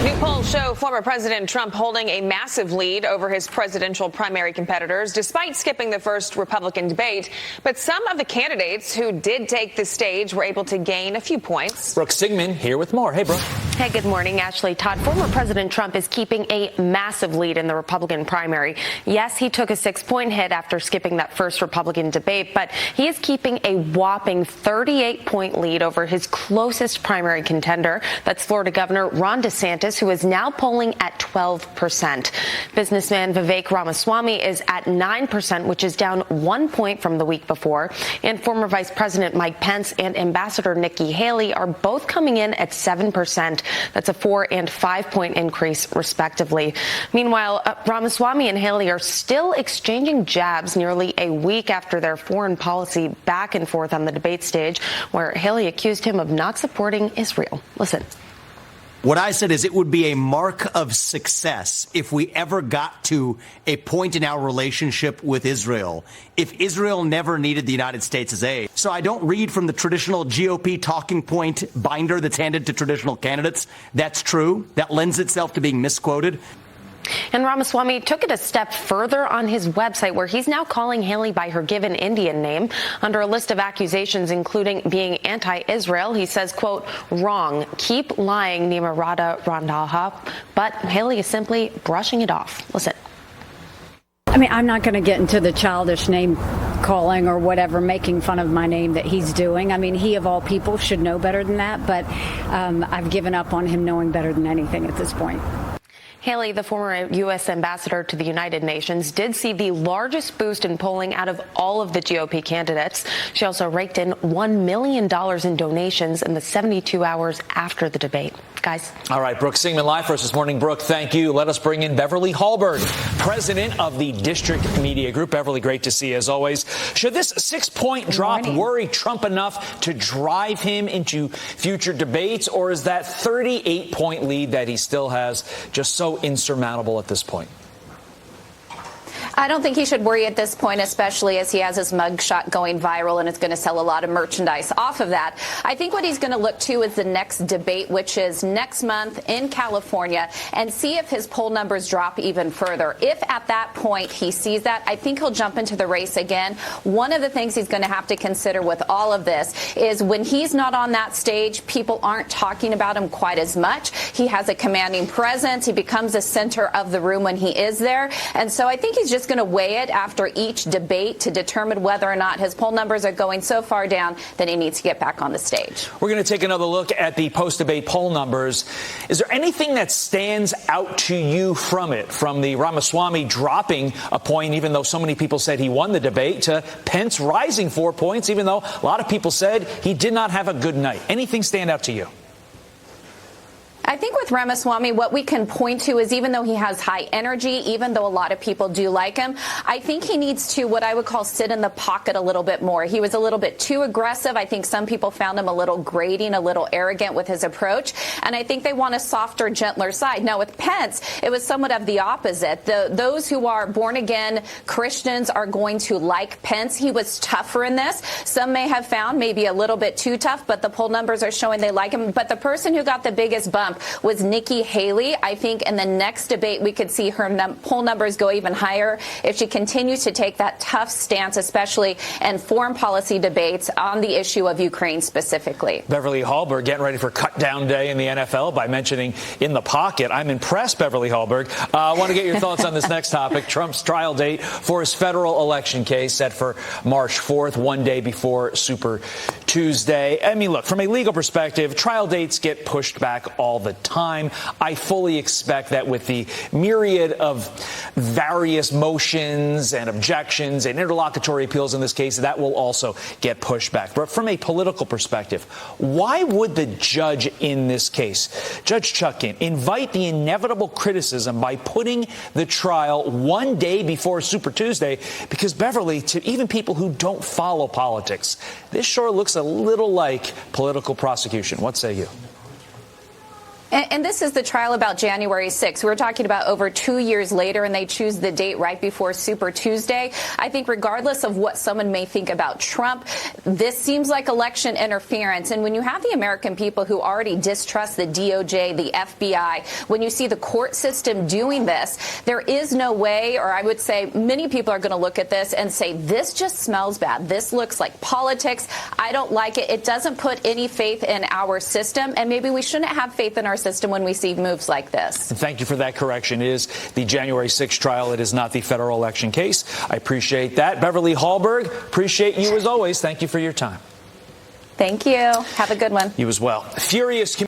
New polls show former President Trump holding a massive lead over his presidential primary competitors, despite skipping the first Republican debate. But some of the candidates who did take the stage were able to gain a few points. Brooke Sigmund here with more. Hey, Brooke. Hey, good morning, Ashley. Todd, former President Trump is keeping a massive lead in the Republican primary. Yes, he took a 6-point hit after skipping that first Republican debate, but he is keeping a whopping 38-point lead over his closest primary contender. That's Florida Governor Ron DeSantis, who is now polling at 12%. Businessman Vivek Ramaswamy is at 9%, which is down 1 point from the week before. And former Vice President Mike Pence and Ambassador Nikki Haley are both coming in at 7%. That's a 4 and 5 point increase, respectively. Meanwhile, Ramaswamy and Haley are still exchanging jabs nearly a week after their foreign policy back and forth on the debate stage, where Haley accused him of not supporting Israel. Listen. What I said is it would be a mark of success if we ever got to a point in our relationship with Israel, if Israel never needed the United States' aid. So I don't read from the traditional GOP talking point binder that's handed to traditional candidates. That's true. That lends itself to being misquoted. And Ramaswamy took it a step further on his website, where he's now calling Haley by her given Indian name. Under a list of accusations, including being anti-Israel, he says, quote, wrong, keep lying, Nimarada Randaha. But Haley is simply brushing it off. Listen. I mean, I'm not going to get into the childish name calling or whatever, making fun of my name that he's doing. I mean, he of all people should know better than that. But I've given up on him knowing better than anything at this point. Haley, the former U.S. ambassador to the United Nations, did see the largest boost in polling out of all of the GOP candidates. She also raked in $1 million in donations in the 72 hours after the debate. Guys. All right, Brooke Sigmund live for us this morning. Brooke, thank you. Let us bring in Beverly Hallberg, president of the District Media Group. Beverly, great to see you as always. Should this 6-point drop worry Trump enough to drive him into future debates, or is that 38-point lead that he still has just so insurmountable at this point? I don't think he should worry at this point, especially as he has his mugshot going viral and is going to sell a lot of merchandise off of that. I think what he's going to look to is the next debate, which is next month in California, and see if his poll numbers drop even further. If at that point he sees that, I think he'll jump into the race again. One of the things he's going to have to consider with all of this is when he's not on that stage, people aren't talking about him quite as much. He has a commanding presence. He becomes the center of the room when he is there. And so I think he's just going to weigh it after each debate to determine whether or not his poll numbers are going so far down that he needs to get back on the stage. We're going to take another look at the post-debate poll numbers. Is there anything that stands out to you from it, from the Ramaswamy dropping a point, even though so many people said he won the debate, to Pence rising 4 points, even though a lot of people said he did not have a good night? Anything stand out to you? I think with Ramaswamy, what we can point to is even though he has high energy, even though a lot of people do like him, I think he needs to what I would call sit in the pocket a little bit more. He was a little bit too aggressive. I think some people found him a little grating, a little arrogant with his approach. And I think they want a softer, gentler side. Now, with Pence, it was somewhat of the opposite. Those who are born-again Christians are going to like Pence. He was tougher in this. Some may have found maybe a little bit too tough, but the poll numbers are showing they like him. But the person who got the biggest bump was Nikki Haley. I think in the next debate, we could see her poll numbers go even higher if she continues to take that tough stance, especially in foreign policy debates on the issue of Ukraine specifically. Beverly Hallberg getting ready for cut down day in the NFL by mentioning in the pocket. I'm impressed, Beverly Hallberg. I want to get your thoughts on this next topic. Trump's trial date for his federal election case set for March 4th, one day before Super Tuesday. I mean, look, from a legal perspective, trial dates get pushed back all the time. I fully expect that with the myriad of various motions and objections and interlocutory appeals in this case, that will also get pushed back. But from a political perspective, why would the judge in this case, Judge Chutkan, invite the inevitable criticism by putting the trial one day before Super Tuesday? Because, Beverly, to even people who don't follow politics, this sure looks a little like political prosecution. What say you? And this is the trial about January 6th. We're talking about over 2 years later, and they choose the date right before Super Tuesday. I think regardless of what someone may think about Trump, this seems like election interference. And when you have the American people who already distrust the DOJ, the FBI, when you see the court system doing this, there is no way, or I would say many people are going to look at this and say, this just smells bad. This looks like politics. I don't like it. It doesn't put any faith in our system, and maybe we shouldn't have faith in our system when we see moves like this. And thank you for that correction. It is the January 6th trial. It is not the federal election case. I appreciate that. Beverly Hallberg, appreciate you as always. Thank you for your time. Thank you. Have a good one. You as well. Furious